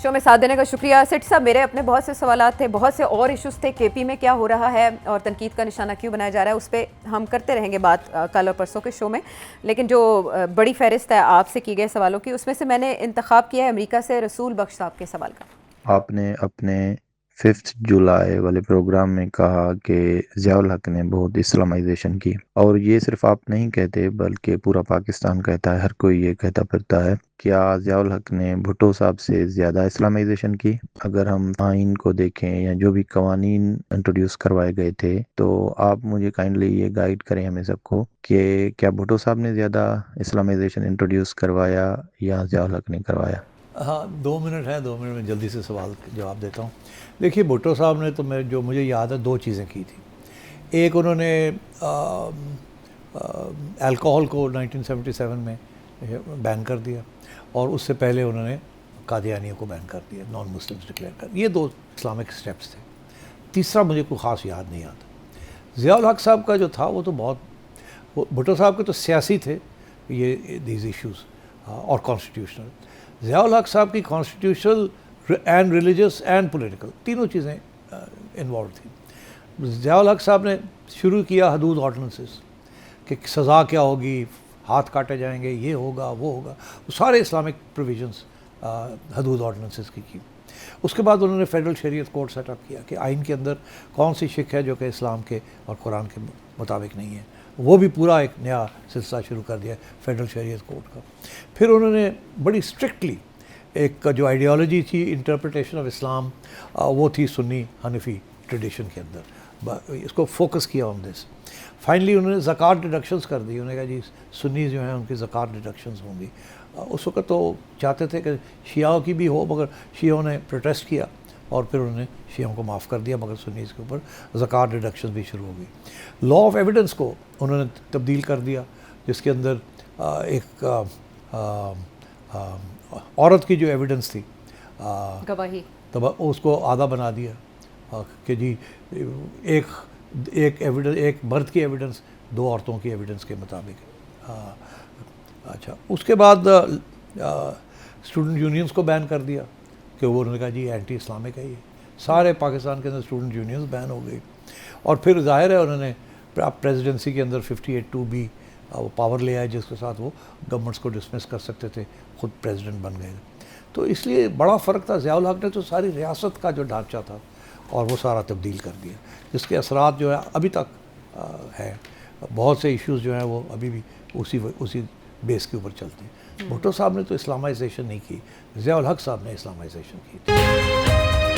شو میں ساتھ دینے کا شکریہ. سیٹھی صاحب, میرے اپنے بہت سے سوالات تھے, بہت سے اور ایشوز تھے. کے پی میں کیا ہو رہا ہے اور تنقید کا نشانہ کیوں بنایا جا رہا ہے, اس پہ ہم کرتے رہیں گے بات کل اور پرسوں کے شو میں. لیکن جو بڑی فہرست ہے آپ سے کی گئے سوالوں کی, اس میں سے میں نے انتخاب کیا ہے امریکہ سے رسول بخش صاحب کے سوال کا. آپ نے اپنے 5 جولائی والے پروگرام میں کہا کہ ضیاء الحق نے بہت اسلامائزیشن کی, اور یہ صرف آپ نہیں کہتے بلکہ پورا پاکستان کہتا ہے, ہر کوئی یہ کہتا پھرتا ہے. کیا ضیاء الحق نے بھٹو صاحب سے زیادہ اسلامائزیشن کی؟ اگر ہم آئین کو دیکھیں یا جو بھی قوانین انٹروڈیوس کروائے گئے تھے, تو آپ مجھے کائنڈلی یہ گائیڈ کریں ہمیں سب کو کہ کیا بھٹو صاحب نے زیادہ اسلامائزیشن انٹروڈیوس کروایا یا ضیاء الحق نے کروایا؟ ہاں 2 منٹ ہے, 2 منٹ میں جلدی سے سوال جواب دیتا ہوں. دیکھیے بھٹو صاحب نے تو جو مجھے یاد ہے 2 چیزیں کی تھی. ایک انہوں نے الکوہل کو 1977 میں بین کر دیا, اور اس سے پہلے انہوں نے قادیانیوں کو بین کر دیا, نان مسلمس ڈکلیئر کر. یہ 2 اسلامک سٹیپس تھے. تیسرا مجھے کوئی خاص یاد نہیں آتا. ضیاء الحق صاحب کا جو تھا وہ تو بہت, بھٹو صاحب کے تو سیاسی تھے یہ دیز ایشوز اور کانسٹیٹیوشنل. ضیاء الحق صاحب کی constitutional and religious and political تینوں چیزیں انوالو تھیں. ضیاء الحق صاحب نے شروع کیا حدود آرڈیننسز کہ سزا کیا ہوگی, ہاتھ کاٹے جائیں گے, یہ ہوگا وہ ہوگا, وہ سارے اسلامک پروویژنس حدود آرڈیننسز کی. اس کے بعد انہوں نے فیڈرل شریعت کورٹ سیٹ اپ کیا کہ آئین کے اندر کون سی شک ہے جو کہ اسلام کے اور قرآن کے مطابق نہیں ہے. وہ بھی پورا ایک نیا سلسلہ شروع کر دیا فیڈرل شریعت کورٹ کا. پھر انہوں نے بڑی اسٹرکٹلی ایک جو آئیڈیالوجی تھی انٹرپریٹیشن آف اسلام, وہ تھی سنی حنفی ٹریڈیشن کے اندر, اس کو فوکس کیا آن دس. فائنلی انہوں نے زکوٰۃ ڈیڈکشنز کر دی. انہوں نے کہا جی سنی جو ہیں ان کی زکوٰۃ ڈیڈکشنز ہوں گی. اس وقت تو چاہتے تھے کہ شیعوں کی بھی ہو, مگر شیعوں نے پروٹیسٹ کیا اور پھر انہوں نے شیعوں کو معاف کر دیا, مگر سنیز کے اوپر زکوٰۃ ڈیڈکشنز بھی شروع ہو گئی. لا آف ایویڈنس کو انہوں نے تبدیل کر دیا, جس کے اندر ایک عورت کی جو ایویڈنس تھی گواہی, اس کو آدھا بنا دیا کہ جی ایک مرد کی ایویڈنس 2 عورتوں کی ایویڈنس کے مطابق. اچھا, اس کے بعد اسٹوڈنٹ یونینز کو بین کر دیا کہ وہ انہوں نے کہا جی اینٹی اسلامک ہے یہ. سارے پاکستان کے اندر اسٹوڈنٹ یونینز بین ہو گئی. اور پھر ظاہر ہے انہوں نے پریزیڈنسی کے اندر 58(2)B وہ پاور لے آئے, جس کے ساتھ وہ گورنمنٹس کو ڈسمس کر سکتے تھے, خود پریزیڈنٹ بن گئے. تو اس لیے بڑا فرق تھا. ضیاء الحق نے تو ساری ریاست کا جو ڈھانچہ تھا اور وہ سارا تبدیل کر دیا, جس کے اثرات جو ہے ابھی تک ہے. بہت سے ایشوز جو ہیں وہ ابھی بھی اسی بیس کے اوپر چلتے ہیں. بھٹو صاحب نے تو اسلامائزیشن نہیں کی, ضیاء الحق صاحب نے اسلامائزیشن کی.